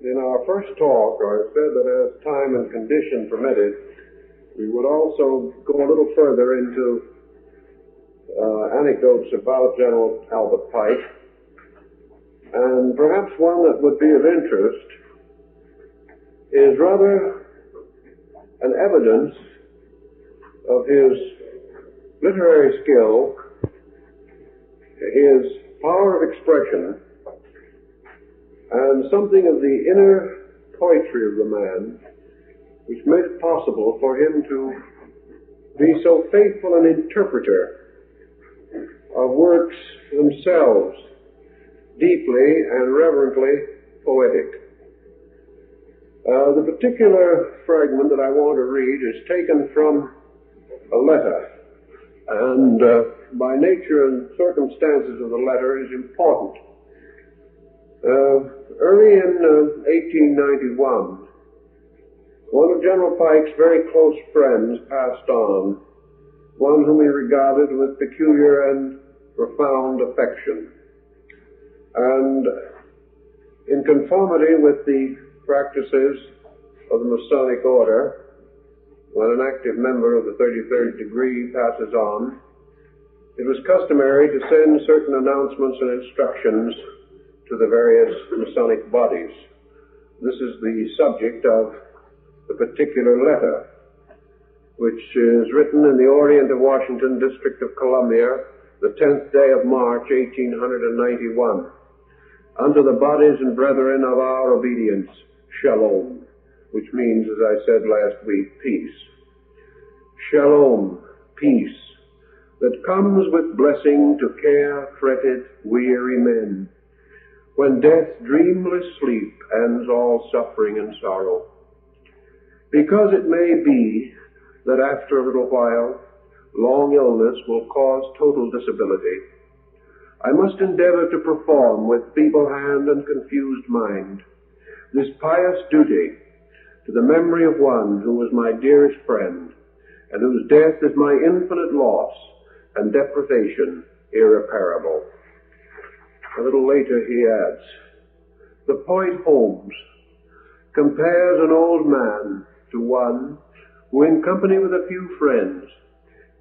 In our first talk, I said that as time and condition permitted, we would also go a little further into anecdotes about General Albert Pike, and perhaps one that would be of interest is rather an evidence of his literary skill, his power of expression, and something of the inner poetry of the man, which made it possible for him to be so faithful an interpreter of works themselves deeply and reverently poetic. The particular fragment that I want to read is taken from a letter, and by nature and circumstances of the letter is important. Early in 1891, one of General Pike's very close friends passed on, one whom he regarded with peculiar and profound affection. And in conformity with the practices of the Masonic order, when an active member of the 33rd degree passes on, it was customary to send certain announcements and instructions to the various Masonic bodies. This is the subject of the particular letter, which is written in the Orient of Washington, District of Columbia, the 10th day of March, 1891. Unto the bodies and brethren of our obedience, Shalom, which means, as I said last week, peace. Shalom, peace, that comes with blessing to care-fretted, weary men, when death's dreamless sleep ends all suffering and sorrow. Because it may be that after a little while, long illness will cause total disability, I must endeavor to perform with feeble hand and confused mind this pious duty to the memory of one who was my dearest friend, and whose death is my infinite loss and deprivation irreparable. A little later he adds, the poet Holmes compares an old man to one who, in company with a few friends,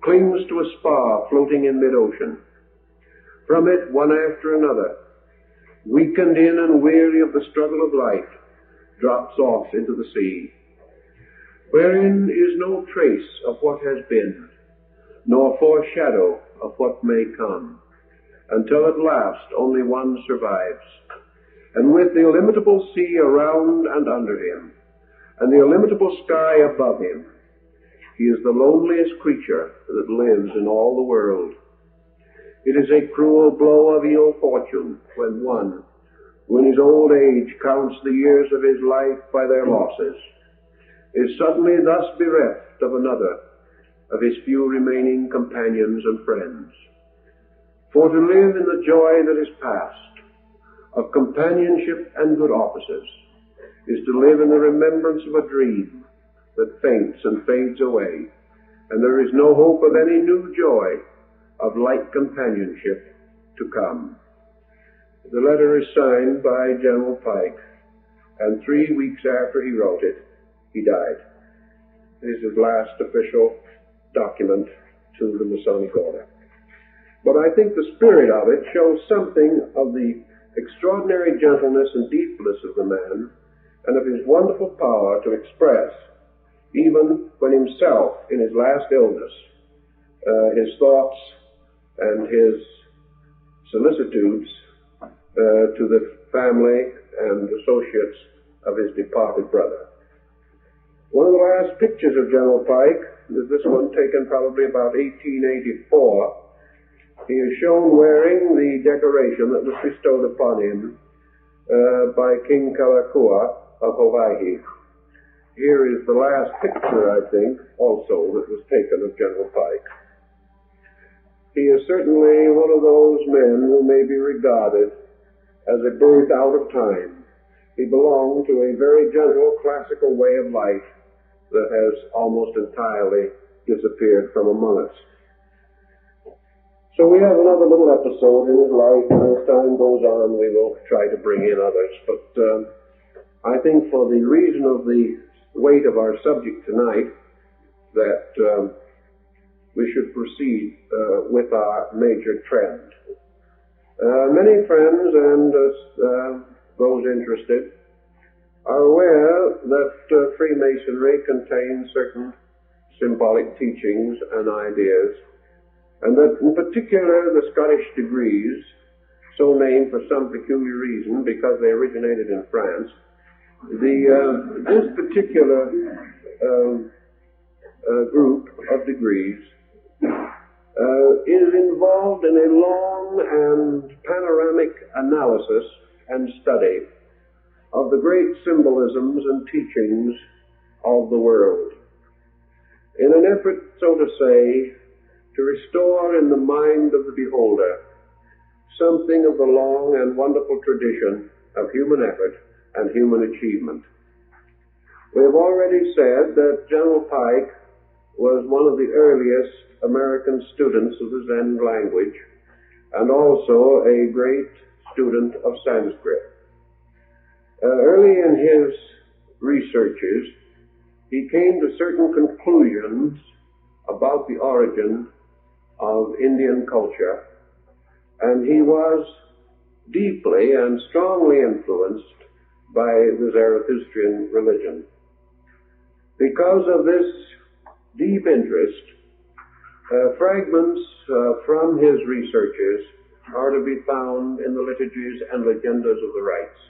clings to a spar floating in mid-ocean. From it, one after another, weakened in and weary of the struggle of life, drops off into the sea, wherein is no trace of what has been, nor foreshadow of what may come, until at last only one survives, and with the illimitable sea around and under him, and the illimitable sky above him, he is the loneliest creature that lives in all the world. It is a cruel blow of ill fortune when one, who in his old age counts the years of his life by their losses, is suddenly thus bereft of another of his few remaining companions and friends. For to live in the joy that is past, of companionship and good offices, is to live in the remembrance of a dream that faints and fades away, and there is no hope of any new joy of like companionship to come. The letter is signed by General Pike, and 3 weeks after he wrote it, he died. This is his last official document to the Masonic order. But I think the spirit of it shows something of the extraordinary gentleness and deepness of the man, and of his wonderful power to express, even when himself in his last illness, his thoughts and his solicitudes to the family and associates of his departed brother. One of the last pictures of General Pike is this one taken probably about 1884. He is shown wearing the decoration that was bestowed upon him by King Kalakua of Hawaii. Here is the last picture, I think, also that was taken of General Pike. He is certainly one of those men who may be regarded as a birth out of time. He belonged to a very gentle classical way of life that has almost entirely disappeared from among us. So we have another little episode in his life, and as time goes on we will try to bring in others. But I think for the reason of the weight of our subject tonight that we should proceed with our major trend. Many friends and those interested are aware that Freemasonry contains certain symbolic teachings and ideas, and that in particular the Scottish degrees, so named for some peculiar reason because they originated in France, this particular group of degrees is involved in a long and panoramic analysis and study of the great symbolisms and teachings of the world, in an effort, so to say, to restore in the mind of the beholder something of the long and wonderful tradition of human effort and human achievement. We have already said that General Pike was one of the earliest American students of the Zen language, and also a great student of Sanskrit. Early in his researches, he came to certain conclusions about the origin of Indian culture, and he was deeply and strongly influenced by the Zarathustrian religion. Because of this deep interest, fragments from his researches are to be found in the liturgies and legendas of the rites.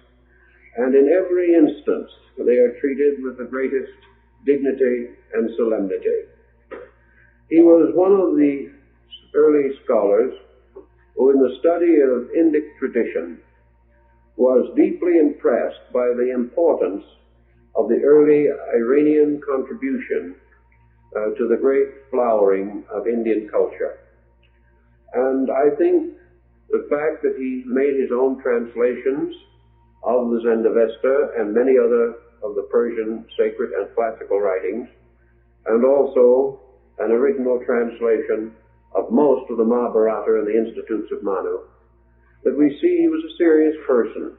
And in every instance, they are treated with the greatest dignity and solemnity. He was one of the early scholars who, in the study of Indic tradition, was deeply impressed by the importance of the early Iranian contribution to the great flowering of Indian culture. And I think the fact that he made his own translations of the Zend-Avesta and many other of the Persian sacred and classical writings, and also an original translation of most of the Mahabharata and the Institutes of Manu, that we see he was a serious person,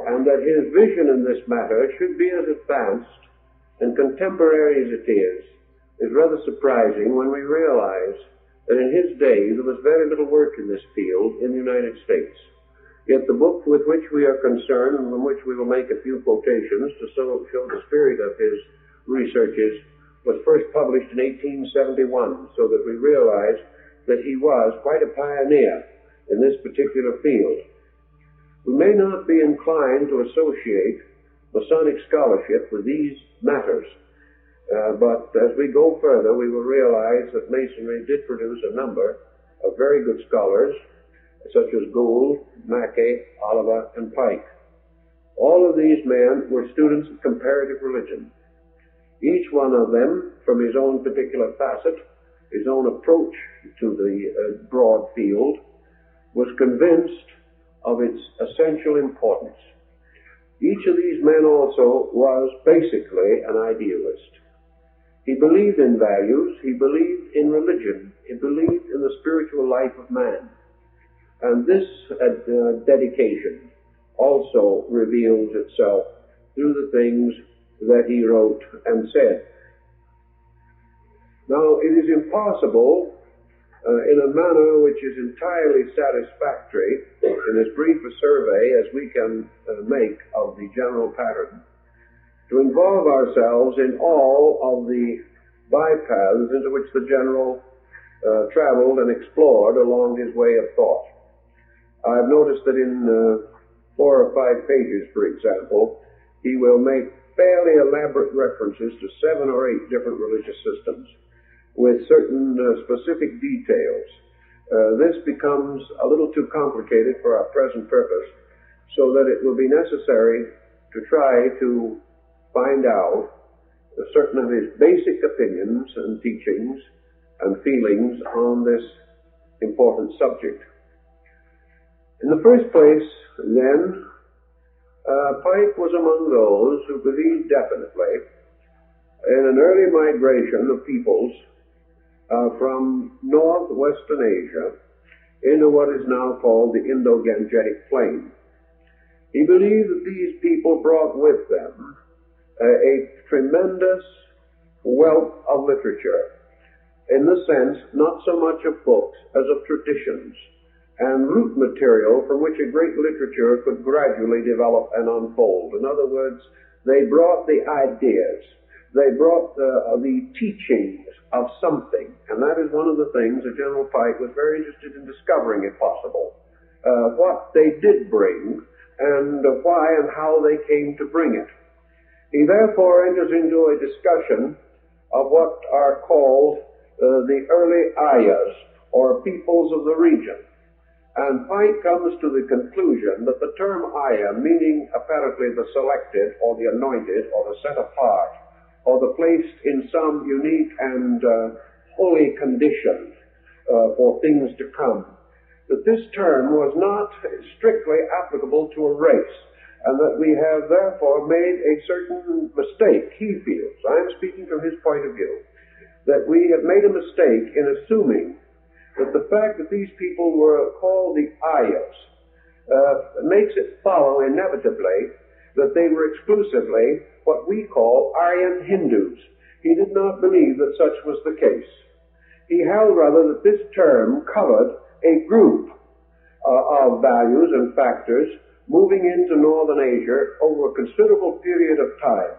and that his vision in this matter should be as advanced and contemporary as it is rather surprising when we realize that in his day there was very little work in this field in the United States. Yet the book with which we are concerned, and from which we will make a few quotations to show the spirit of his researches, was first published in 1871, so that we realize that he was quite a pioneer in this particular field. We may not be inclined to associate Masonic scholarship with these matters, but as we go further, we will realize that Masonry did produce a number of very good scholars, such as Gould, Mackay, Oliver, and Pike. All of these men were students of comparative religion. Each one of them, from his own particular facet, his own approach to the broad field, was convinced of its essential importance. Each of these men also was basically an idealist. He believed in values, he believed in religion, he believed in the spiritual life of man. And this dedication also reveals itself through the things that he wrote and said. Now, it is impossible in a manner which is entirely satisfactory in as brief a survey as we can make of the general pattern, to involve ourselves in all of the bypaths into which the general traveled and explored along his way of thought. I've noticed that in 4 or 5 pages, for example, he will make fairly elaborate references to 7 or 8 different religious systems with certain specific details. This becomes a little too complicated for our present purpose, so that it will be necessary to try to find out certain of his basic opinions and teachings and feelings on this important subject. In the first place, then, Pike was among those who believed definitely in an early migration of peoples from northwestern Asia into what is now called the Indo-Gangetic Plain. He He believed that these people brought with them a tremendous wealth of literature, in the sense not so much of books as of traditions and root material from which a great literature could gradually develop and unfold. In other words, they brought the ideas, they brought the teachings of something, and that is one of the things that General Pike was very interested in discovering, if possible, what they did bring and why and how they came to bring it. He therefore enters into a discussion of what are called the early Aryas, or peoples of the region. And Pike comes to the conclusion that the term Arya, meaning apparently the selected, or the anointed, or the set apart, or the placed in some unique and holy condition for things to come, that this term was not strictly applicable to a race, and that we have therefore made a certain mistake, he feels. I am speaking from his point of view, that we have made a mistake in assuming that the fact that these people were called the Aryas makes it follow inevitably that they were exclusively what we call Aryan Hindus. He did not believe that such was the case. He held rather that this term covered a group of values and factors moving into northern Asia over a considerable period of time,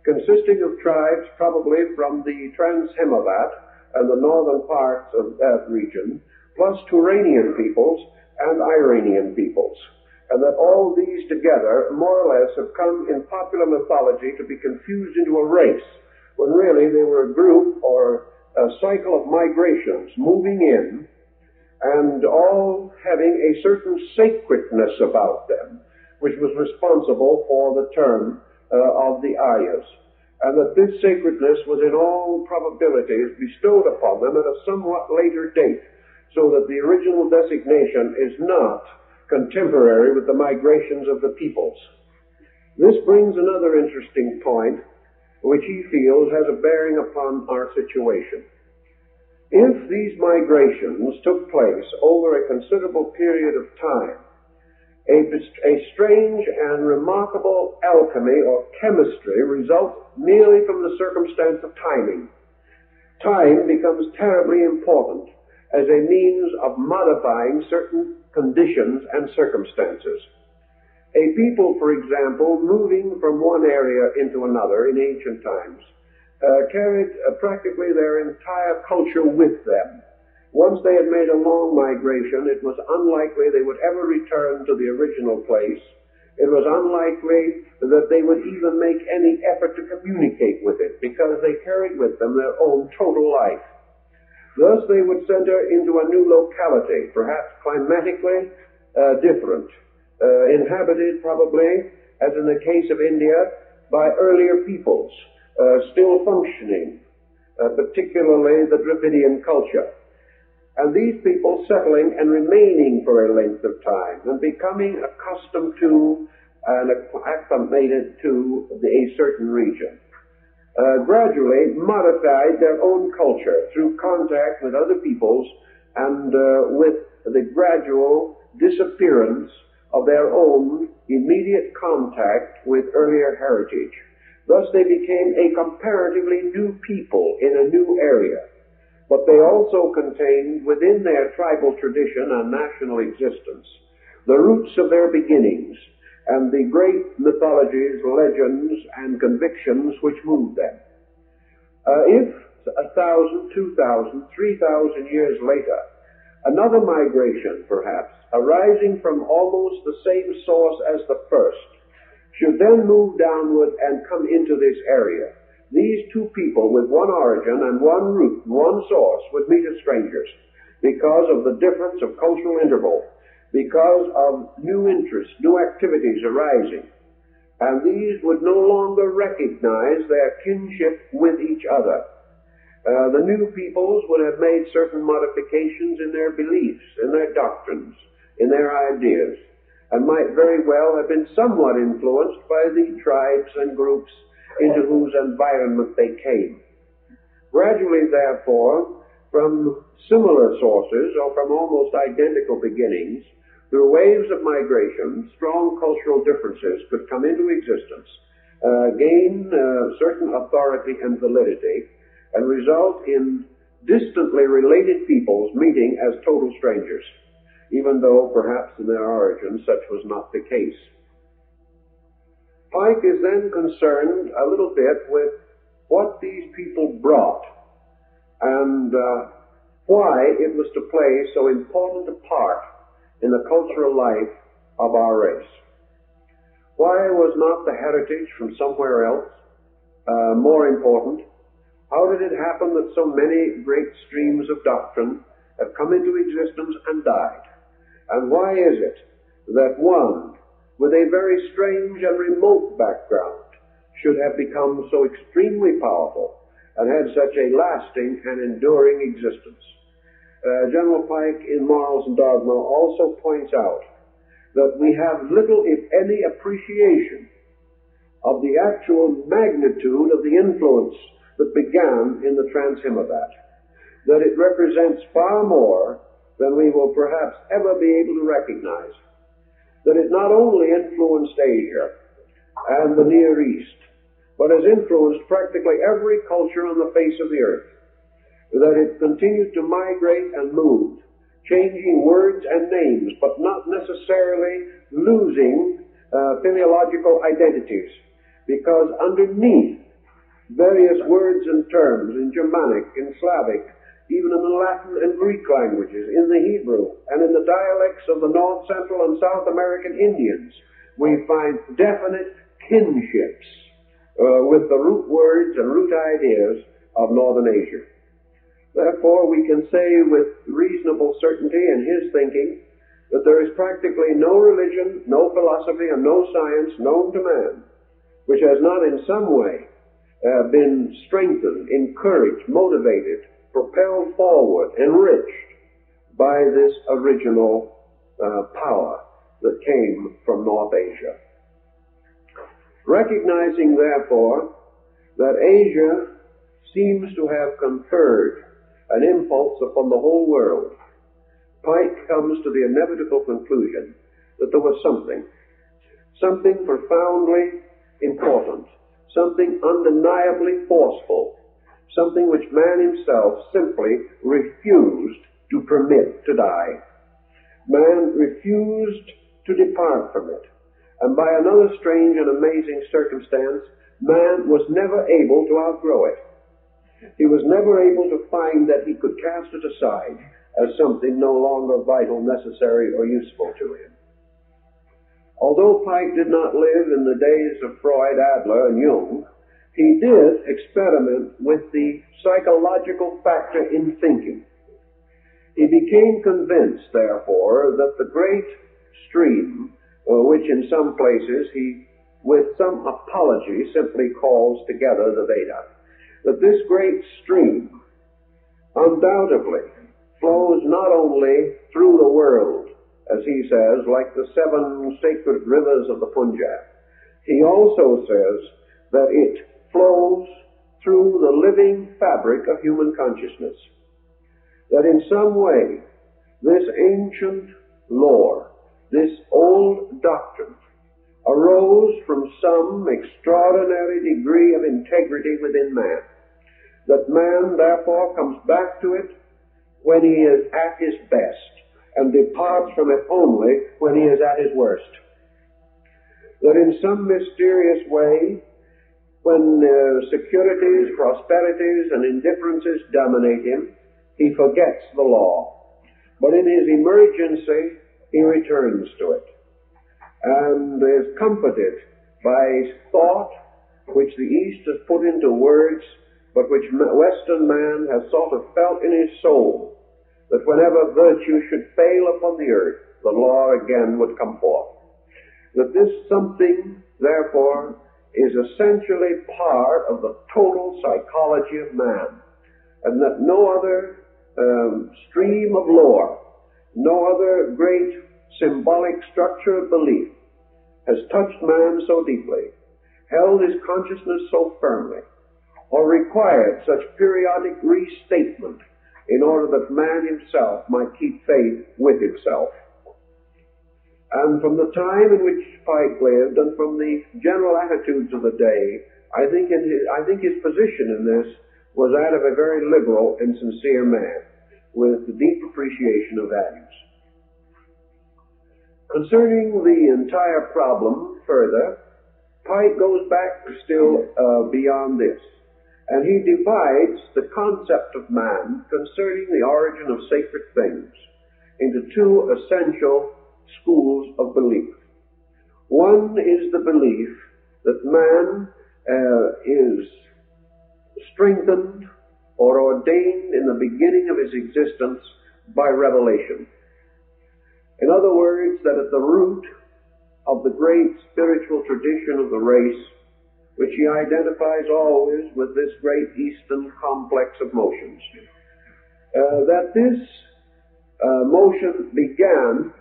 consisting of tribes probably from the Trans-Himavad and the northern parts of that region, plus Turanian peoples and Iranian peoples, and that all these together more or less have come in popular mythology to be confused into a race, when really they were a group or a cycle of migrations moving in, and all having a certain sacredness about them, which was responsible for the term of the Aryas, and that this sacredness was in all probabilities bestowed upon them at a somewhat later date, so that the original designation is not contemporary with the migrations of the peoples. This brings another interesting point, which he feels has a bearing upon our situation. If these migrations took place over a considerable period of time, a strange and remarkable alchemy or chemistry results merely from the circumstance of timing. Time becomes terribly important as a means of modifying certain conditions and circumstances. A people, for example, moving from one area into another in ancient times, carried practically their entire culture with them. Once they had made a long migration, it was unlikely they would ever return to the original place. It was unlikely that they would even make any effort to communicate with it, because they carried with them their own total life. Thus they would center into a new locality, perhaps climatically different, inhabited probably, as in the case of India, by earlier peoples, still functioning, particularly the Dravidian culture. And these people settling and remaining for a length of time and becoming accustomed to and acclimated to a certain region, gradually modified their own culture through contact with other peoples and with the gradual disappearance of their own immediate contact with earlier heritage. Thus they became a comparatively new people in a new area. But they also contained within their tribal tradition and national existence the roots of their beginnings and the great mythologies, legends, and convictions which moved them. If 1,000, 2,000, 3,000 years later, another migration, perhaps, arising from almost the same source as the first, should then move downward and come into this area, these two people with one origin and one root, one source, would meet as strangers because of the difference of cultural interval, because of new interests, new activities arising. And these would no longer recognize their kinship with each other. The new peoples would have made certain modifications in their beliefs, in their doctrines, in their ideas, and might very well have been somewhat influenced by the tribes and groups into whose environment they came. Gradually, therefore, from similar sources or from almost identical beginnings, through waves of migration, strong cultural differences could come into existence, gain certain authority and validity, and result in distantly related peoples meeting as total strangers, even though perhaps in their origin such was not the case. Pike is then concerned a little bit with what these people brought and why it was to play so important a part in the cultural life of our race. Why was not the heritage from somewhere else more important? How did it happen that so many great streams of doctrine have come into existence and died? And why is it that one with a very strange and remote background should have become so extremely powerful and had such a lasting and enduring existence? General Pike in Morals and Dogma also points out that we have little, if any, appreciation of the actual magnitude of the influence that began in the Trans-Himavad, that it represents far more than we will perhaps ever be able to recognize, that it not only influenced Asia and the Near East, but has influenced practically every culture on the face of the earth, that it continued to migrate and move, changing words and names, but not necessarily losing philological identities, because underneath various words and terms in Germanic, in Slavic, even in the Latin and Greek languages, in the Hebrew, and in the dialects of the North, Central, and South American Indians, we find definite kinships with the root words and root ideas of Northern Asia. Therefore, we can say with reasonable certainty in his thinking that there is practically no religion, no philosophy, and no science known to man which has not in some way been strengthened, encouraged, motivated, propelled forward, enriched by this original power that came from North Asia. Recognizing, therefore, that Asia seems to have conferred an impulse upon the whole world, Pike comes to the inevitable conclusion that there was something profoundly important, something undeniably forceful, something which man himself simply refused to permit to die. Man refused to depart from it. And by another strange and amazing circumstance, man was never able to outgrow it. He was never able to find that he could cast it aside as something no longer vital, necessary, or useful to him. Although Pike did not live in the days of Freud, Adler, and Jung, he did experiment with the psychological factor in thinking. He became convinced, therefore, that the great stream, which in some places he, with some apology, simply calls together the Vedas, that this great stream undoubtedly flows not only through the world, as he says, like the 7 sacred rivers of the Punjab. He also says that it flows through the living fabric of human consciousness. That in some way, this ancient lore, this old doctrine, arose from some extraordinary degree of integrity within man. That man, therefore, comes back to it when he is at his best, and departs from it only when he is at his worst. That in some mysterious way, when securities, prosperities, and indifferences dominate him, he forgets the law. But in his emergency, he returns to it, and is comforted by thought which the East has put into words, but which Western man has sort of felt in his soul, that whenever virtue should fail upon the earth, the law again would come forth. That this something, therefore, is essentially part of the total psychology of man, and that no other stream of lore, no other great symbolic structure of belief has touched man so deeply, held his consciousness so firmly, or required such periodic restatement in order that man himself might keep faith with himself. And from the time in which Pike lived and from the general attitudes of the day, I think his position in this was that of a very liberal and sincere man with deep appreciation of values. Concerning the entire problem further, Pike goes back still beyond this, and he divides the concept of man concerning the origin of sacred things into two essential schools of belief. One is the belief that man is strengthened or ordained in the beginning of his existence by revelation. In other words, that at the root of the great spiritual tradition of the race, which he identifies always with this great Eastern complex of motions, that this motion began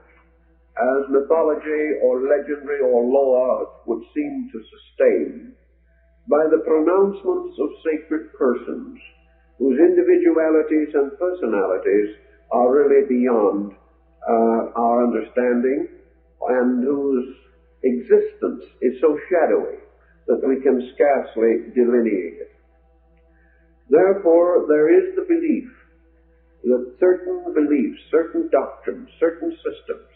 as mythology or legendary or lore would seem to sustain by the pronouncements of sacred persons whose individualities and personalities are really beyond our understanding and whose existence is so shadowy that we can scarcely delineate it. Therefore, there is the belief that certain beliefs, certain doctrines, certain systems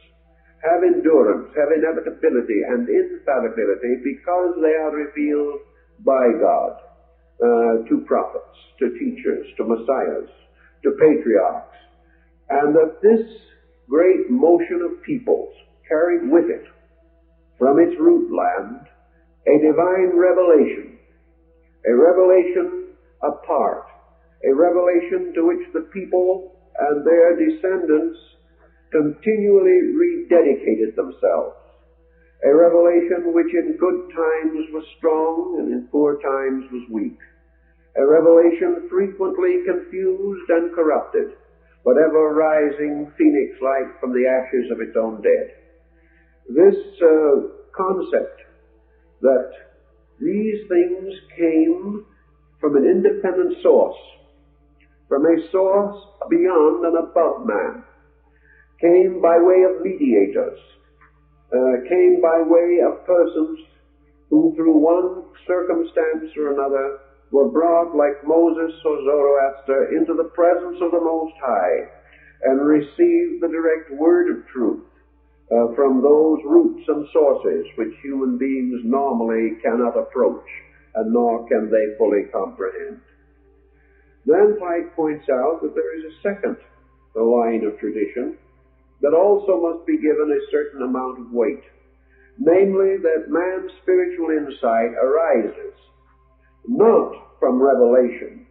have endurance, have inevitability and infallibility because they are revealed by God to prophets, to teachers, to messiahs, to patriarchs, and that this great motion of peoples carried with it from its root land a divine revelation apart, a revelation to which the people and their descendants continually rededicated themselves, a revelation which in good times was strong and in poor times was weak, a revelation frequently confused and corrupted, but ever rising phoenix-like from the ashes of its own dead. This concept that these things came from an independent source, from a source beyond and above man, came by way of mediators, came by way of persons who through one circumstance or another were brought like Moses or Zoroaster into the presence of the Most High and received the direct word of truth from those roots and sources which human beings normally cannot approach and nor can they fully comprehend. Then Pike points out that there is a second line of tradition that also must be given a certain amount of weight, namely that man's spiritual insight arises not from revelation,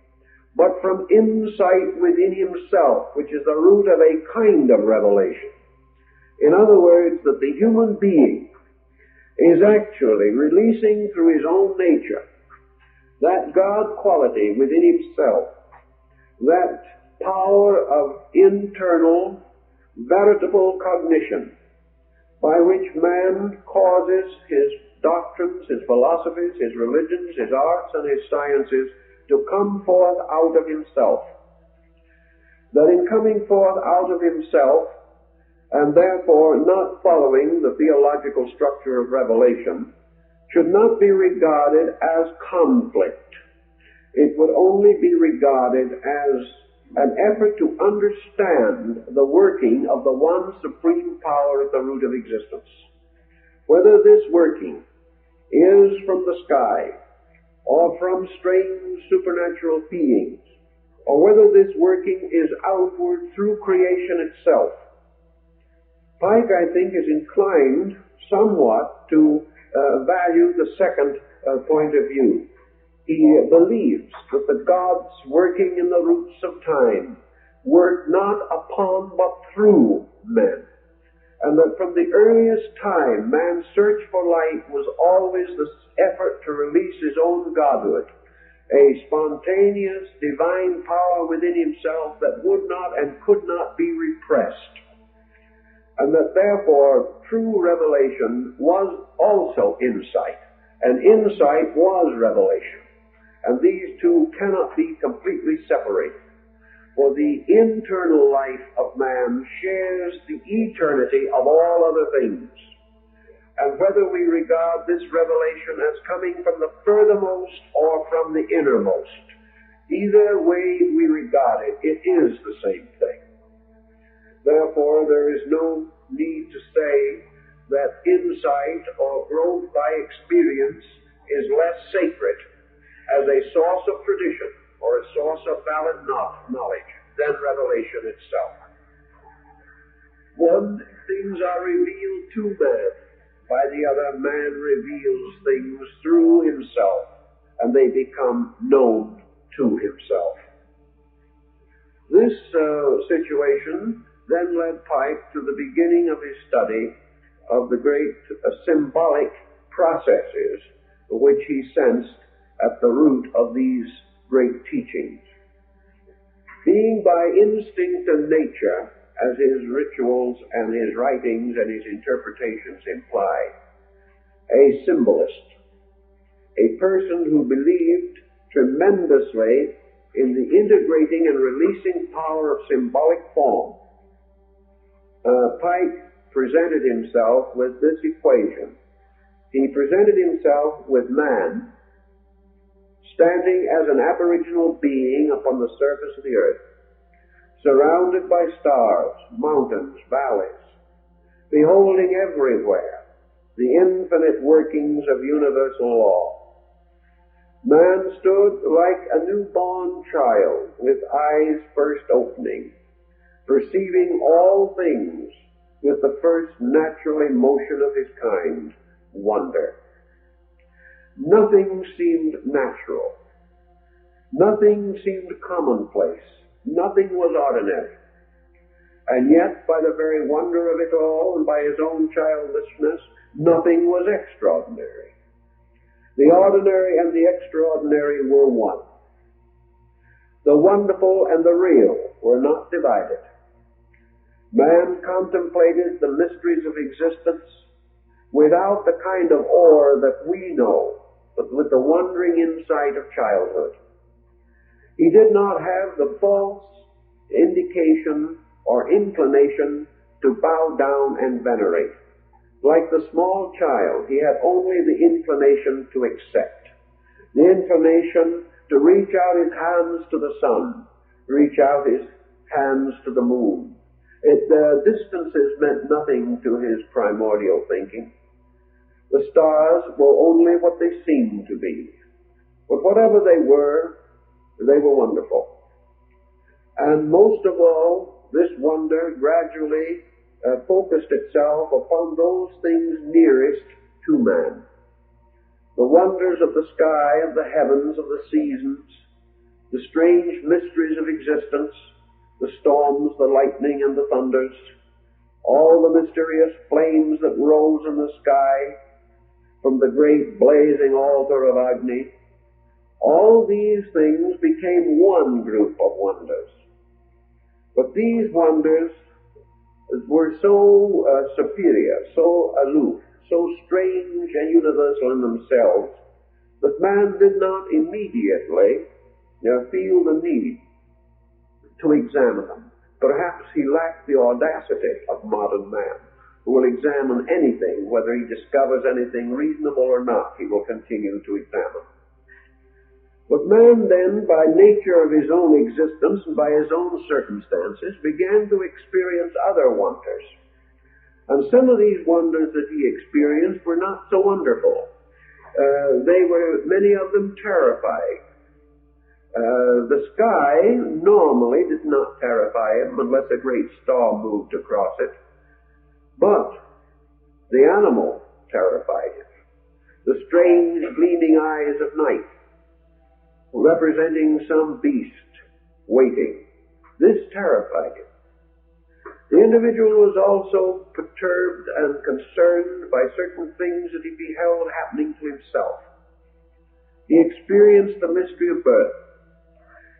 but from insight within himself, which is the root of a kind of revelation. In other words, that the human being is actually releasing through his own nature that God quality within himself, that power of internal veritable cognition by which man causes his doctrines, his philosophies, his religions, his arts, and his sciences to come forth out of himself. That in coming forth out of himself, and therefore not following the theological structure of revelation, should not be regarded as conflict. It would only be regarded as an effort to understand the working of the one supreme power at the root of existence. Whether this working is from the sky, or from strange supernatural beings, or whether this working is outward through creation itself, Pike, I think, is inclined somewhat to value the second point of view. He believes that the gods working in the roots of time work not upon but through men, and that from the earliest time man's search for light was always this effort to release his own godhood, a spontaneous divine power within himself that would not and could not be repressed, and that therefore true revelation was also insight, and insight was revelation. And these two cannot be completely separated. For the internal life of man shares the eternity of all other things. And whether we regard this revelation as coming from the furthermost or from the innermost, either way we regard it, it is the same thing. Therefore, there is no need to say that insight or growth by experience is less sacred as a source of tradition or a source of valid knowledge than revelation itself. One, things are revealed to man. By the other, man reveals things through himself, and they become known to himself. This situation then led Pike to the beginning of his study of the great symbolic processes which he sensed at the root of these great teachings. Being by instinct and nature, as his rituals and his writings and his interpretations imply, a symbolist, a person who believed tremendously in the integrating and releasing power of symbolic form, Pike presented himself with this equation. He presented himself with man standing as an aboriginal being upon the surface of the earth, surrounded by stars, mountains, valleys, beholding everywhere the infinite workings of universal law. Man stood like a newborn child with eyes first opening, perceiving all things with the first natural emotion of his kind, wonder. Nothing seemed natural. Nothing seemed commonplace. Nothing was ordinary. And yet, by the very wonder of it all, and by his own childishness, nothing was extraordinary. The ordinary and the extraordinary were one. The wonderful and the real were not divided. Man contemplated the mysteries of existence without the kind of awe that we know, but with the wondering insight of childhood. He did not have the false indication or inclination to bow down and venerate. Like the small child, he had only the inclination to accept, the inclination to reach out his hands to the sun, reach out his hands to the moon. Distances meant nothing to his primordial thinking. The stars were only what they seemed to be. But whatever they were wonderful. And most of all, this wonder gradually focused itself upon those things nearest to man. The wonders of the sky, of the heavens, of the seasons, the strange mysteries of existence, the storms, the lightning, and the thunders, all the mysterious flames that rose in the sky from the great blazing altar of Agni, all these things became one group of wonders. But these wonders were so superior, so aloof, so strange and universal in themselves, that man did not immediately feel the need to examine them. Perhaps he lacked the audacity of modern man, who will examine anything, whether he discovers anything reasonable or not, he will continue to examine. But man then, by nature of his own existence and by his own circumstances, began to experience other wonders. And some of these wonders that he experienced were not so wonderful. Many of them terrifying. The sky normally did not terrify him unless a great storm moved across it. But the animal terrified him. The strange gleaming eyes of night, representing some beast waiting. This terrified him. The individual was also perturbed and concerned by certain things that he beheld happening to himself. He experienced the mystery of birth.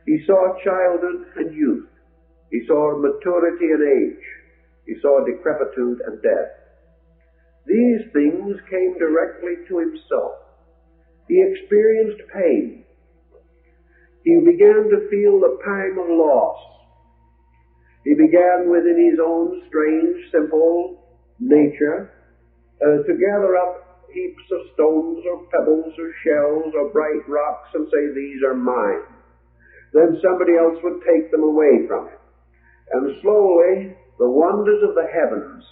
He saw childhood and youth. He saw maturity and age. He saw decrepitude and death. These things came directly to himself. He experienced pain. He began to feel the pang of loss He began within his own strange, simple nature to gather up heaps of stones or pebbles or shells or bright rocks and say, these are mine. Then somebody else would take them away from him. And slowly, the wonders of the heavens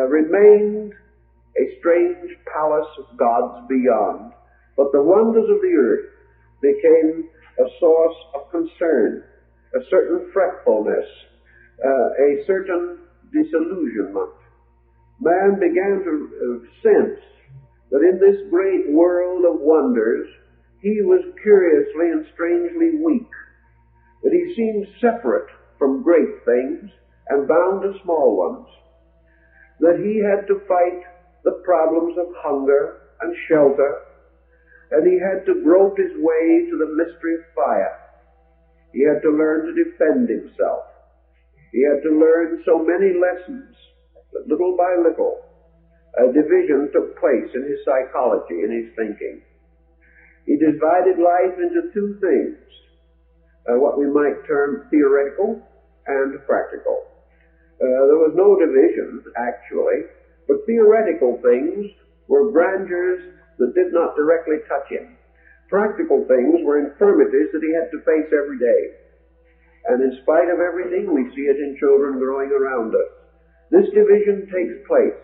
remained a strange palace of gods beyond, but the wonders of the earth became a source of concern, a certain fretfulness, a certain disillusionment. Man began to sense that in this great world of wonders, he was curiously and strangely weak, that he seemed separate from great things and bound to small ones, that he had to fight the problems of hunger and shelter, and he had to grope his way to the mystery of fire. He had to learn to defend himself. He had to learn so many lessons that little by little a division took place in his psychology, in his thinking. He divided life into two things, what we might term theoretical and practical. There was no division, actually, but theoretical things were grandeurs that did not directly touch him. Practical things were infirmities that he had to face every day. And in spite of everything, we see it in children growing around us. This division takes place.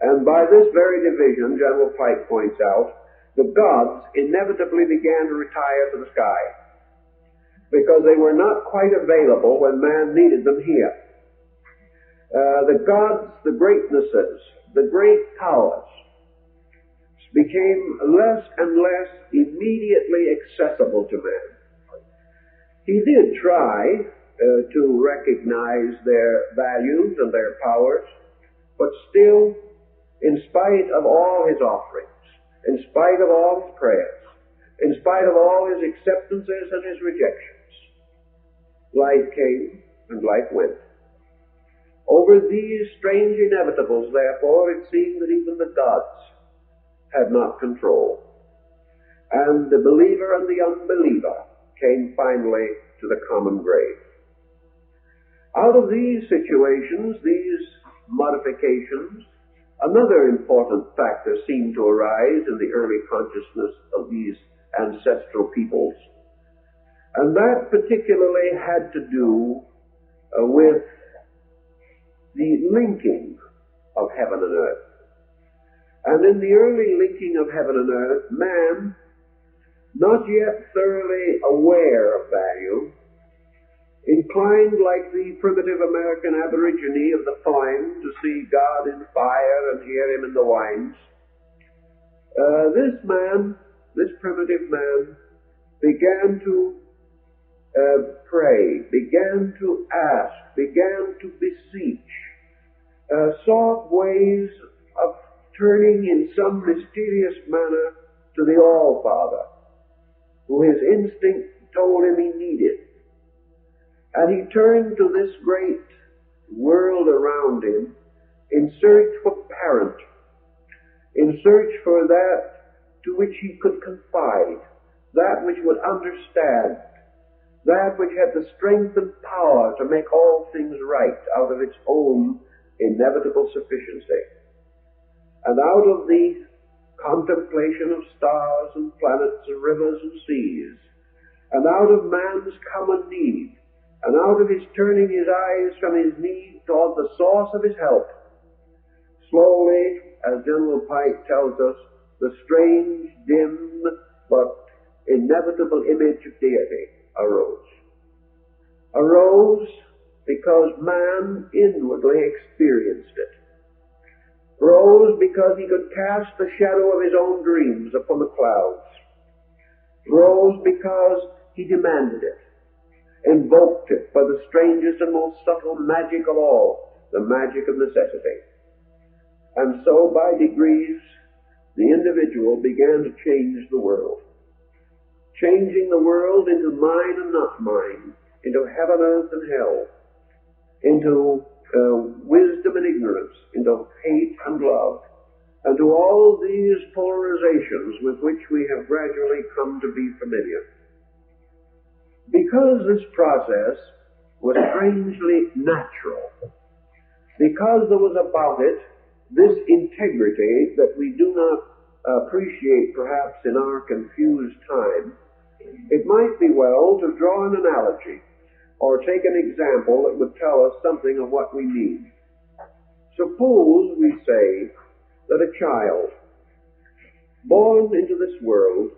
And by this very division, General Pike points out, the gods inevitably began to retire to the sky, because they were not quite available when man needed them here. The gods, the greatnesses, the great powers became less and less immediately accessible to man. He did try to recognize their values and their powers, but still, in spite of all his offerings, in spite of all his prayers, in spite of all his acceptances and his rejections, life came and life went. Over these strange inevitables, therefore, it seemed that even the gods had not control. And the believer and the unbeliever came finally to the common grave. Out of these situations, these modifications, another important factor seemed to arise in the early consciousness of these ancestral peoples, and that particularly had to do with the linking of heaven and earth. And in the early linking of heaven and earth, man, not yet thoroughly aware of value, inclined like the primitive American aborigine of the poem to see God in fire and hear him in the winds, this primitive man, began to pray, began to ask, began to beseech, sought ways of turning in some mysterious manner to the All-Father, who his instinct told him he needed. And he turned to this great world around him in search for parent, in search for that to which he could confide, that which would understand, that which had the strength and power to make all things right out of its own inevitable sufficiency. And out of the contemplation of stars and planets and rivers and seas, and out of man's common need, and out of his turning his eyes from his need toward the source of his help, slowly, as General Pike tells us, the strange, dim, but inevitable image of deity arose. Arose because man inwardly experienced it. Rose because he could cast the shadow of his own dreams upon the clouds. Rose because he demanded it, invoked it for the strangest and most subtle magic of all, the magic of necessity. And so, by degrees, the individual began to change the world, changing the world into mine and not mine, into heaven, earth, and hell, into wisdom and ignorance, into hate and love, and to all these polarizations with which we have gradually come to be familiar. Because this process was strangely natural, because there was about it this integrity that we do not appreciate perhaps in our confused time. It might be well to draw an analogy or take an example that would tell us something of what we mean. Suppose we say that a child born into this world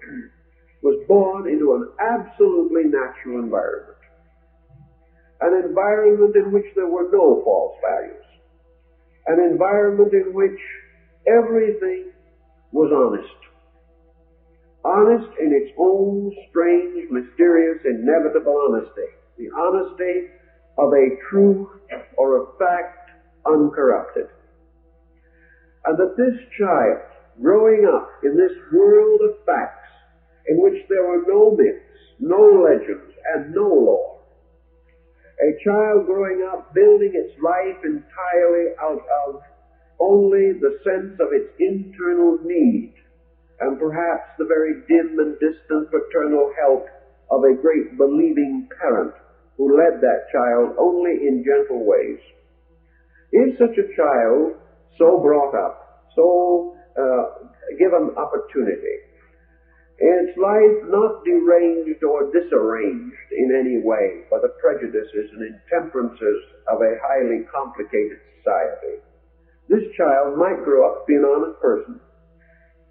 was born into an absolutely natural environment, an environment in which there were no false values, an environment in which everything was honest. Honest in its own strange, mysterious, inevitable honesty. The honesty of a truth or a fact uncorrupted. And that this child, growing up in this world of facts, in which there were no myths, no legends, and no lore, a child growing up building its life entirely out of only the sense of its internal need, and perhaps the very dim and distant paternal help of a great believing parent who led that child only in gentle ways. If such a child, so brought up, so given opportunity, its life not deranged or disarranged in any way by the prejudices and intemperances of a highly complicated society, this child might grow up to be an honest person.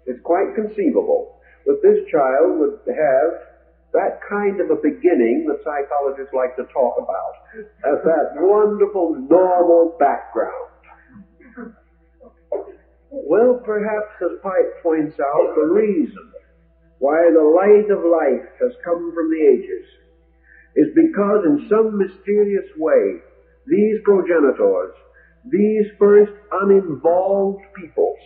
It's quite conceivable that this child would have that kind of a beginning that psychologists like to talk about, as that wonderful normal background. Well, perhaps, as Pike points out, the reason why the light of life has come from the ages is because in some mysterious way these progenitors, these first uninvolved peoples,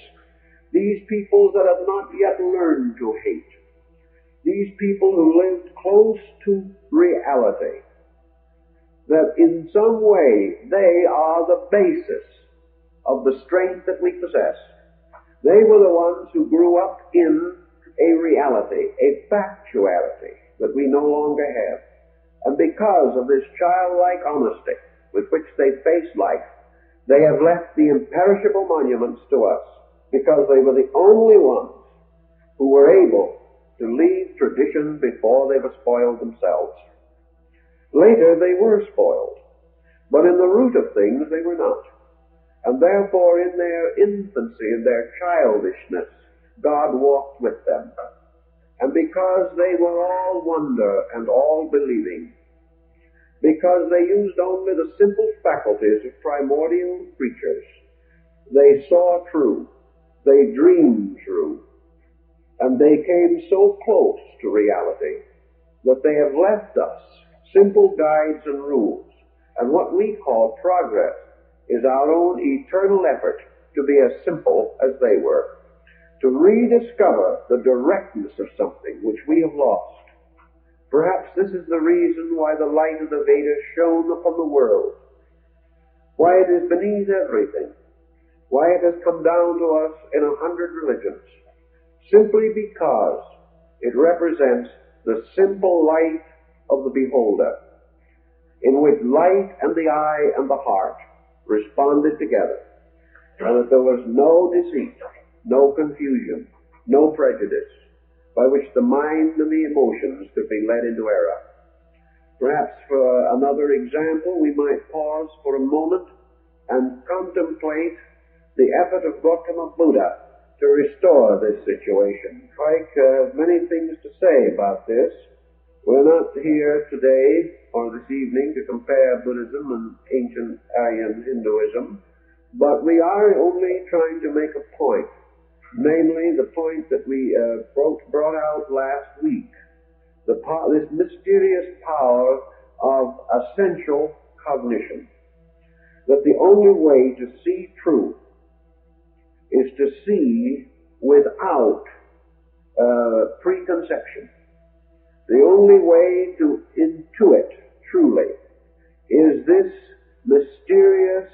these peoples that have not yet learned to hate, these people who lived close to reality, that in some way they are the basis of the strength that we possess. They were the ones who grew up in a reality, a factuality that we no longer have. And because of this childlike honesty with which they face life, they have left the imperishable monuments to us, because they were the only ones who were able to leave tradition before they were spoiled themselves. Later they were spoiled, but in the root of things they were not. And therefore in their infancy, in their childishness, God walked with them. And because they were all wonder and all believing, because they used only the simple faculties of primordial creatures, they saw true, they dreamed true, and they came so close to reality that they have left us simple guides and rules. And what we call progress is our own eternal effort to be as simple as they were, to rediscover the directness of something which we have lost. Perhaps this is the reason why the light of the Vedas shone upon the world, why it is beneath everything, why it has come down to us in 100 religions, simply because it represents the simple light of the beholder, in which light and the eye and the heart responded together, and that there was no deceit, no confusion, no prejudice, by which the mind and the emotions could be led into error. Perhaps for another example, we might pause for a moment and contemplate the effort of Gautama Buddha to restore this situation. Pike has many things to say about this. We're not here today or this evening to compare Buddhism and ancient Aryan Hinduism, but we are only trying to make a point, namely the point that we brought out last week, this mysterious power of essential cognition, that the only way to see truth is to see without preconception. The only way to intuit truly is this mysterious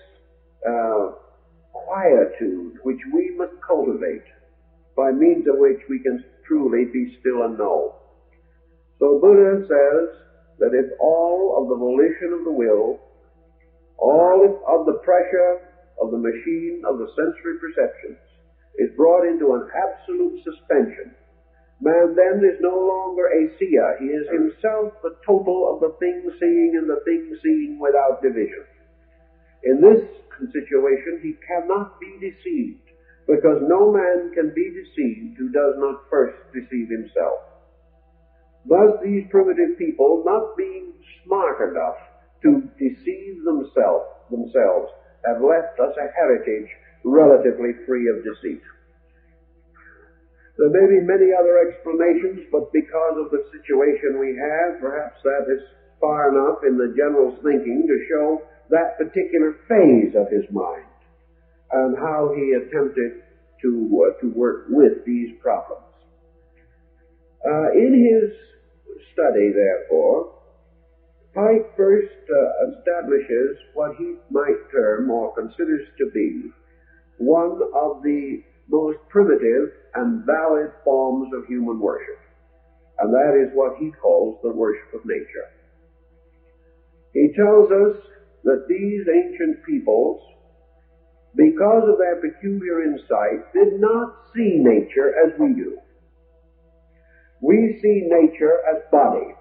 quietude which we must cultivate, by means of which we can truly be still and know. So Buddha says that if all of the volition of the will, all of the pressure of the machine of the sensory perceptions is brought into an absolute suspension, man then is no longer a seer. He is himself the total of the thing seeing and the thing seeing without division. In this situation, he cannot be deceived, because no man can be deceived who does not first deceive himself. Thus, these primitive people, not being smart enough to deceive themselves, have left us a heritage relatively free of deceit. There may be many other explanations, but because of the situation we have, perhaps that is far enough in the general's thinking to show that particular phase of his mind and how he attempted to work with these problems. In his study, therefore, Pike first establishes what he might term or considers to be one of the most primitive and valid forms of human worship, and that is what he calls the worship of nature. He tells us that these ancient peoples, because of their peculiar insight, did not see nature as we do. We see nature as body.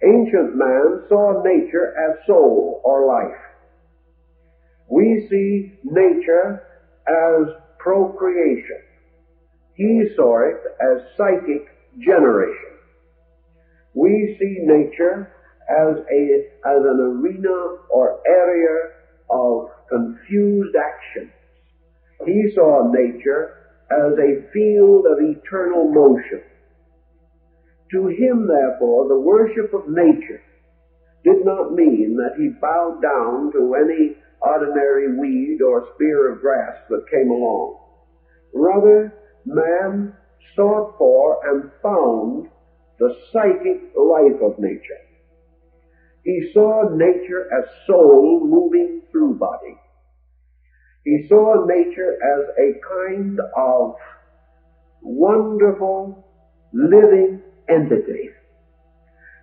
Ancient man saw nature as soul or life. We see nature as procreation. He saw it as psychic generation. We see nature as an arena or area of confused actions. He saw nature as a field of eternal motion. To him, therefore, the worship of nature did not mean that he bowed down to any ordinary weed or spear of grass that came along. Rather, man sought for and found the psychic life of nature. He saw nature as soul moving through body. He saw nature as a kind of wonderful, living entity.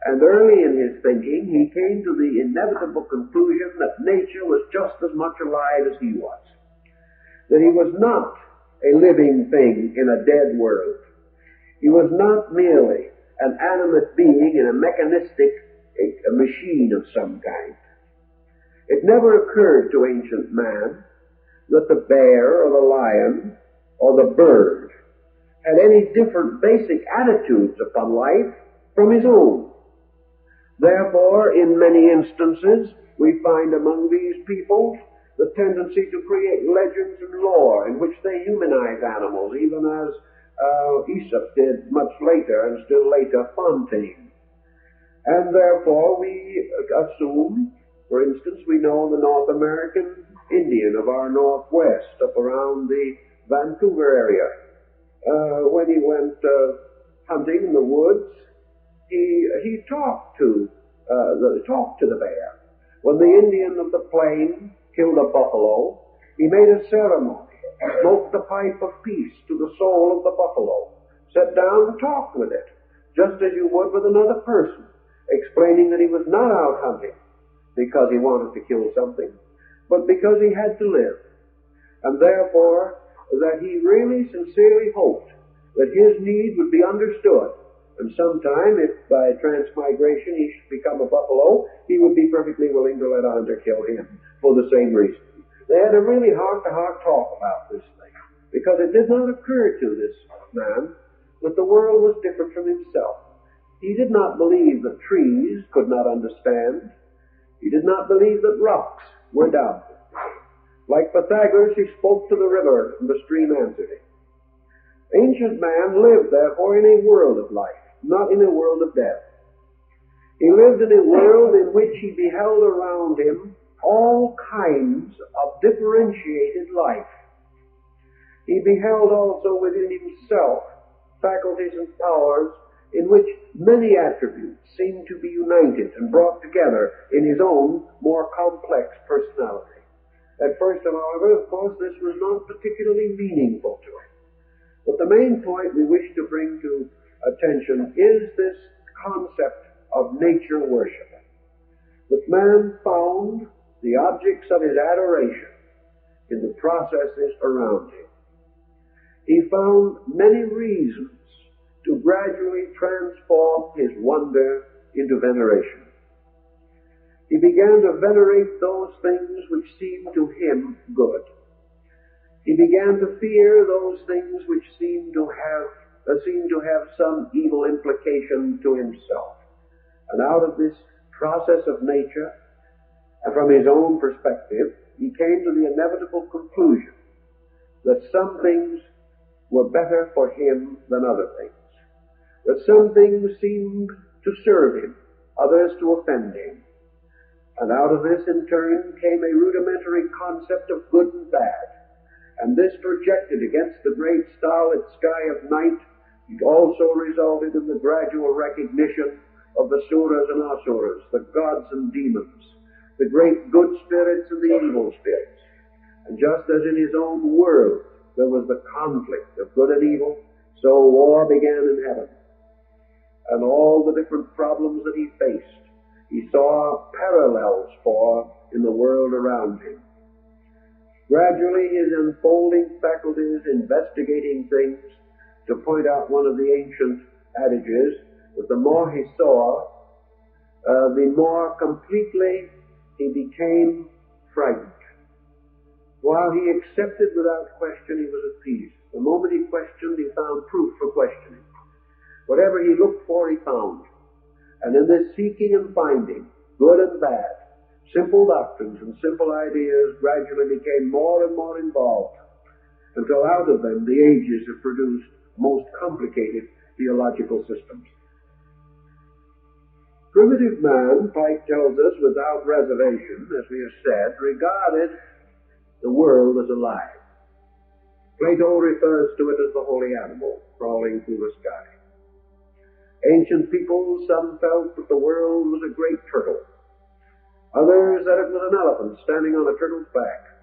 And early in his thinking, he came to the inevitable conclusion that nature was just as much alive as he was. That he was not a living thing in a dead world. He was not merely an animate being in a mechanistic a machine of some kind. It never occurred to ancient man that the bear or the lion or the bird had any different basic attitudes upon life from his own. Therefore, in many instances, we find among these people the tendency to create legends and lore in which they humanize animals, even as Aesop did much later, and still later Fontaine. And therefore we assume, for instance, we know the North American Indian of our Northwest, up around the Vancouver area. When he went hunting in the woods, he talked to the bear. When the Indian of the plain killed a buffalo, he made a ceremony, smoked the pipe of peace to the soul of the buffalo, sat down and talked with it, just as you would with another person, explaining that he was not out hunting because he wanted to kill something, but because he had to live. And therefore, that he really sincerely hoped that his need would be understood. And sometime, if by transmigration he should become a buffalo, he would be perfectly willing to let a hunter kill him for the same reason. They had a really heart-to-heart talk about this thing, because it did not occur to this man that the world was different from himself. He did not believe that trees could not understand. He did not believe that rocks were dumb. Like Pythagoras, he spoke to the river, and the stream answered him. Ancient man lived, therefore, in a world of life, not in a world of death. He lived in a world in which he beheld around him all kinds of differentiated life. He beheld also within himself faculties and powers in which many attributes seemed to be united and brought together in his own more complex personality. At first, however, of course, this was not particularly meaningful to him. But the main point we wish to bring to attention is this concept of nature worship, that man found the objects of his adoration in the processes around him. He found many reasons to gradually transform his wonder into veneration. He began to venerate those things which seemed to him good. He began to fear those things which seemed to have some evil implication to himself. And out of this process of nature, and from his own perspective, he came to the inevitable conclusion that some things were better for him than other things, that some things seemed to serve him, others to offend him. And out of this, in turn, came a rudimentary concept of good and bad. And this projected against the great starlit sky of night, it also resulted in the gradual recognition of the suras and asuras, the gods and demons, the great good spirits and the evil spirits. And just as in his own world there was the conflict of good and evil, so war began in heaven. And all the different problems that he faced, he saw parallels for in the world around him. Gradually his unfolding faculties, investigating things, to point out one of the ancient adages, that the more he saw, the more completely he became frightened. While he accepted without question, he was at peace. The moment he questioned, he found proof for questioning. Whatever he looked for, he found. And in this seeking and finding, good and bad, simple doctrines and simple ideas gradually became more and more involved, until out of them the ages have produced most complicated theological systems. Primitive man, Pike tells us without reservation, as we have said, regarded the world as alive. Plato refers to it as the holy animal crawling through the sky. Ancient peoples, some felt that the world was a great turtle. Others that it was an elephant standing on a turtle's back.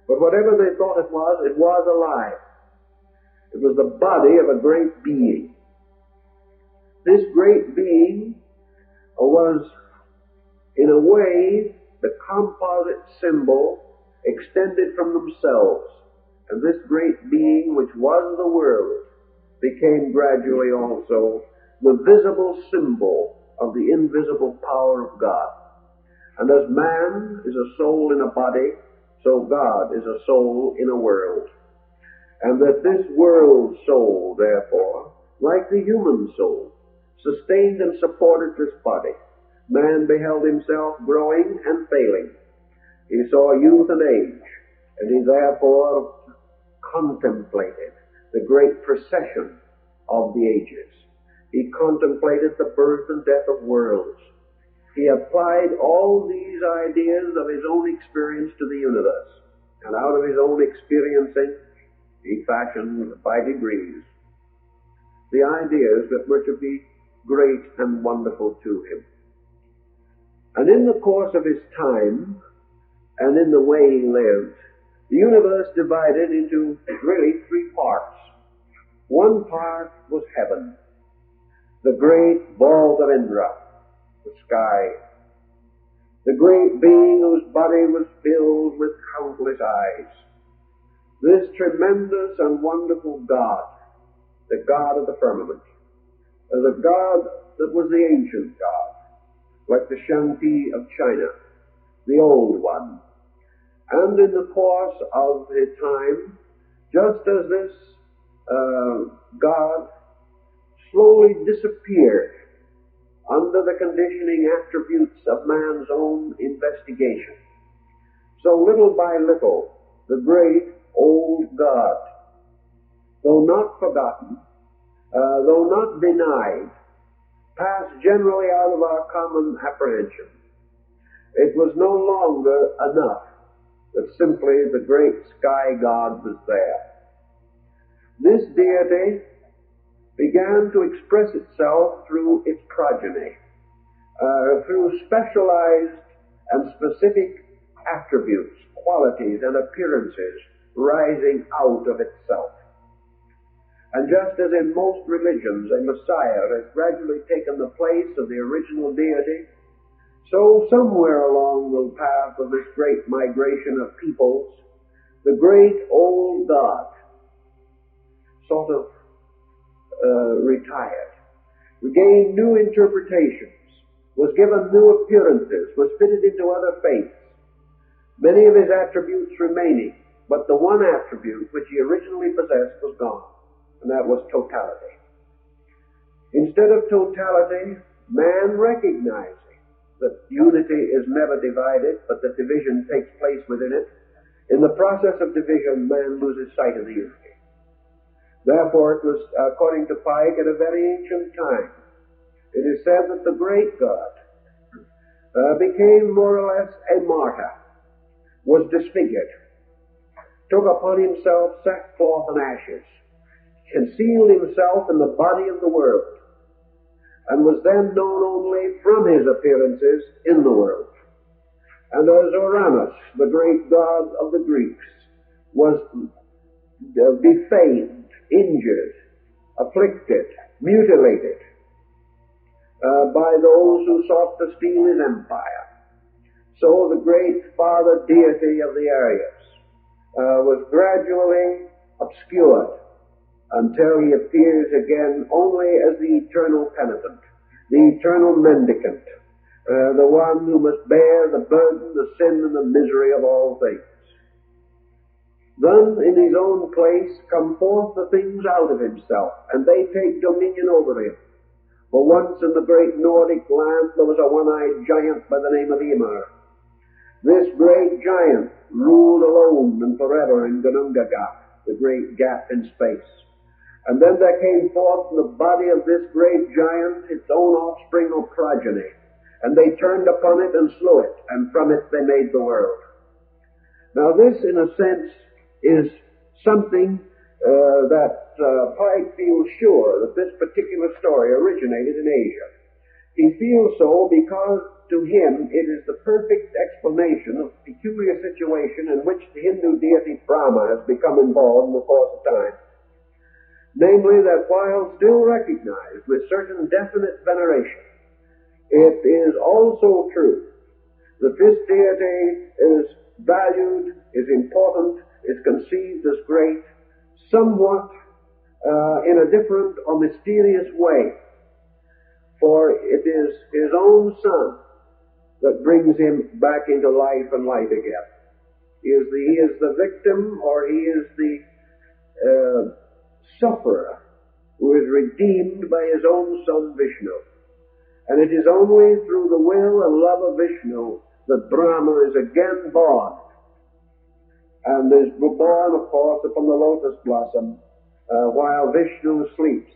But whatever they thought it was alive. It was the body of a great being. This great being was, in a way, the composite symbol extended from themselves. And this great being, which was the world, became gradually also the visible symbol of the invisible power of God. And as man is a soul in a body, so God is a soul in a world. And that this world soul, therefore, like the human soul, sustained and supported this body. Man beheld himself growing and failing. He saw youth and age, and he therefore contemplated the great procession of the ages. He contemplated the birth and death of worlds. He applied all these ideas of his own experience to the universe, and out of his own experiencing, he fashioned by degrees the ideas that were to be great and wonderful to him. And in the course of his time, and in the way he lived, the universe divided into really three parts. One part was heaven, the great vault of Indra, the sky, the great being whose body was filled with countless eyes. This tremendous and wonderful God, the God of the firmament, the God that was the ancient God, like the Shanti of China, the old one. And in the course of his time, just as this God slowly disappeared under the conditioning attributes of man's own investigation, so little by little, the great old God, though not forgotten, though not denied, passed generally out of our common apprehension. It was no longer enough that simply the great sky God was there. This deity began to express itself through its progeny, through specialized and specific attributes, qualities, and appearances rising out of itself. And just as in most religions a Messiah has gradually taken the place of the original deity, so somewhere along the path of this great migration of peoples, the great old God sort of retired, gained new interpretations, was given new appearances, was fitted into other faiths, many of his attributes remaining, but the one attribute which he originally possessed was gone, and that was totality. Instead of totality, man recognizing that unity is never divided, but that division takes place within it, in the process of division, man loses sight of the unity. Therefore, it was, according to Pike, at a very ancient time, it is said that the great God became more or less a martyr, was disfigured, took upon himself sackcloth and ashes, concealed himself in the body of the world, and was then known only from his appearances in the world. And as Uranus, the great god of the Greeks, was defamed, injured, afflicted, mutilated by those who sought to steal his empire, so the great father deity of the Aryas was gradually obscured until he appears again only as the eternal penitent, the eternal mendicant, the one who must bear the burden, the sin, and the misery of all things. Then in his own place come forth the things out of himself, and they take dominion over him. For once in the great Nordic land there was a one-eyed giant by the name of Ymir. This great giant ruled alone and forever in Gunungagat, the great gap in space. And then there came forth from the body of this great giant its own offspring or progeny, and they turned upon it and slew it, and from it they made the world. Now this, in a sense, is something that Pike feels sure that this particular story originated in Asia. He feels so because to him it is the perfect explanation of the peculiar situation in which the Hindu deity Brahma has become involved in the course of time. Namely, that while still recognized with certain definite veneration, it is also true that this deity is valued, is important, is conceived as great, somewhat in a different or mysterious way. For it is his own son that brings him back into life and light again. He is the victim, or he is the sufferer who is redeemed by his own son Vishnu. And it is only through the will and love of Vishnu that Brahma is again born, and is born, of course, upon the lotus blossom, while Vishnu sleeps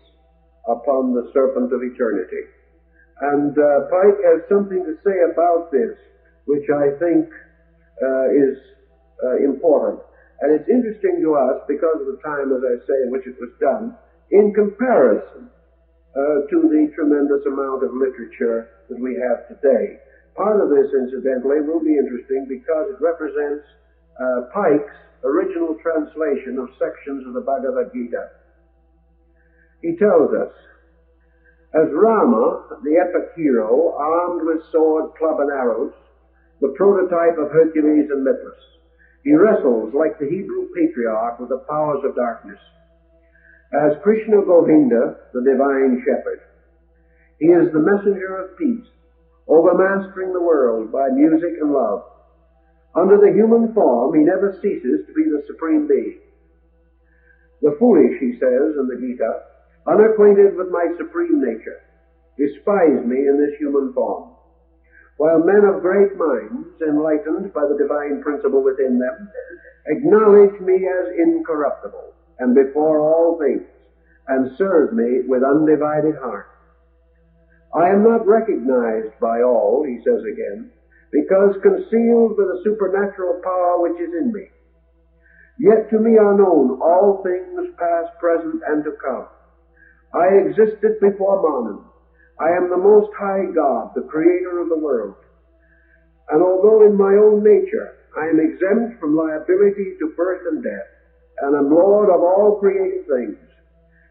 upon the serpent of eternity. And Pike has something to say about this, which I think is important. And it's interesting to us because of the time, as I say, in which it was done, in comparison to the tremendous amount of literature that we have today. Part of this, incidentally, will be interesting because it represents Pike's original translation of sections of the Bhagavad Gita. He tells us, as Rama, the epic hero, armed with sword, club, and arrows, the prototype of Hercules and Mithras, he wrestles like the Hebrew patriarch with the powers of darkness. As Krishna Govinda, the divine shepherd, he is the messenger of peace, overmastering the world by music and love. Under the human form, he never ceases to be the supreme being. The foolish, he says in the Gita, unacquainted with my supreme nature, despise me in this human form, while men of great minds, enlightened by the divine principle within them, acknowledge me as incorruptible and before all things, and serve me with undivided heart. I am not recognized by all, he says again, because concealed with a supernatural power which is in me. Yet to me are known all things past, present, and to come. I existed before Manu. I am the Most High God, the Creator of the world. And although in my own nature I am exempt from liability to birth and death, and am Lord of all created things,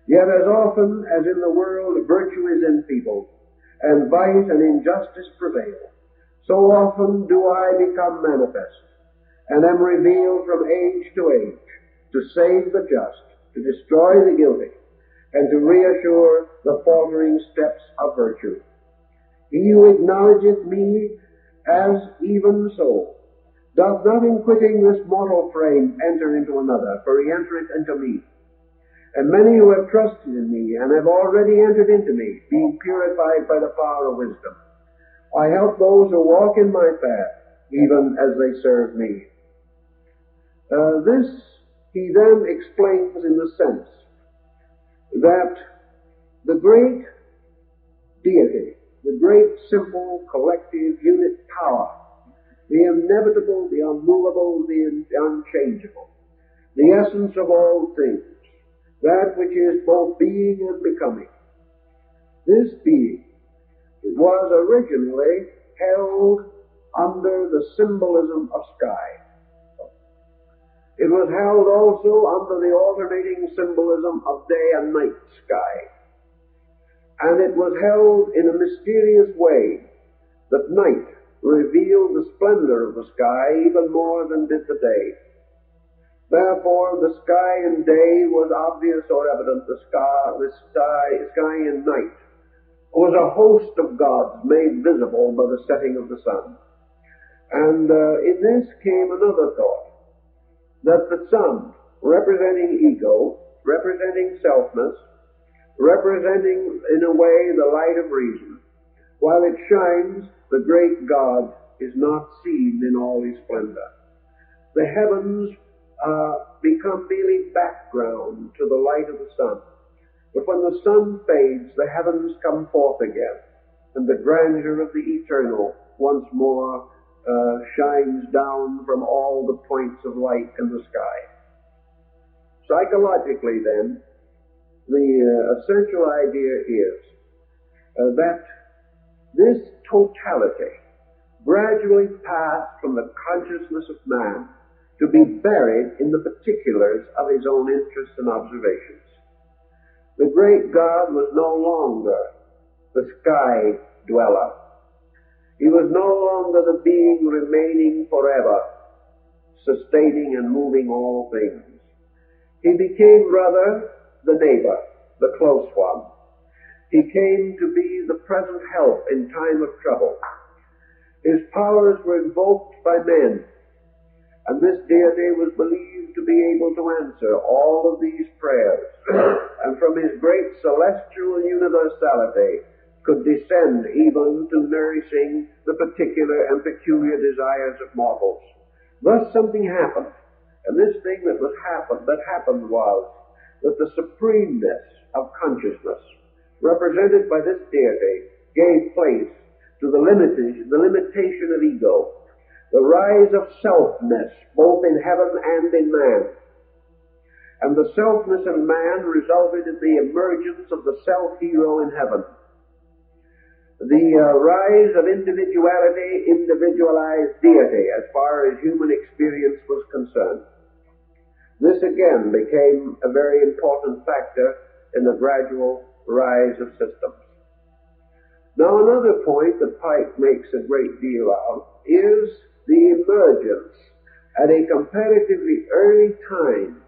Yet as often as in the world virtue is enfeebled, and vice and injustice prevail, so often do I become manifest, and am revealed from age to age, to save the just, to destroy the guilty, and to reassure the faltering steps of virtue. He who acknowledgeth me as even so, doth not in quitting this mortal frame enter into another, for he entereth into me. And many who have trusted in me, and have already entered into me, being purified by the power of wisdom, I help those who walk in my path, even as they serve me. This he then explains in the sense that the great deity, the great simple collective unit power, the inevitable, the unmovable, the unchangeable, the essence of all things, that which is both being and becoming, this being was originally held under the symbolism of sky. It was held also under the alternating symbolism of day and night sky. And it was held in a mysterious way that night revealed the splendor of the sky even more than did the day. Therefore, the sky in day was obvious or evident. The sky in night was a host of gods made visible by the setting of the sun. And in this came another thought, that the sun, representing ego, representing selfness, representing in a way the light of reason, while it shines, the great God is not seen in all his splendor. The heavens become merely background to the light of the sun. But when the sun fades, the heavens come forth again, and the grandeur of the eternal once more shines down from all the points of light in the sky. Psychologically, then, the essential idea is that this totality gradually passed from the consciousness of man to be buried in the particulars of his own interests and observations. The great God was no longer the sky dweller. He was no longer the being remaining forever, sustaining and moving all things. He became rather the neighbor, the close one. He came to be the present help in time of trouble. His powers were invoked by men, and this deity was believed to be able to answer all of these prayers, and from his great celestial universality could descend even to nourishing the particular and peculiar desires of mortals. Thus something happened, and this thing that happened was that the supremeness of consciousness, represented by this deity, gave place to the limitation of ego, the rise of selfness, both in heaven and in man. And the selfness in man resulted in the emergence of the self-hero in heaven. The rise of individuality, individualized deity, as far as human experience was concerned. This again became a very important factor in the gradual rise of systems. Now, another point that Pike makes a great deal of is the emergence at a comparatively early time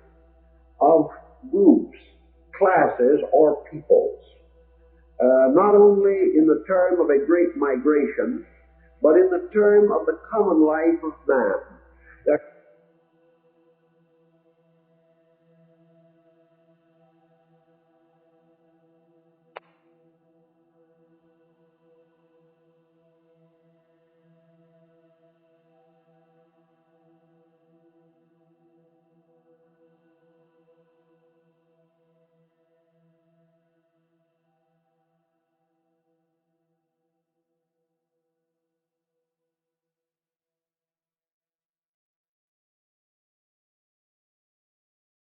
of groups, classes, or peoples. Not only in the term of a great migration, but in the term of the common life of man.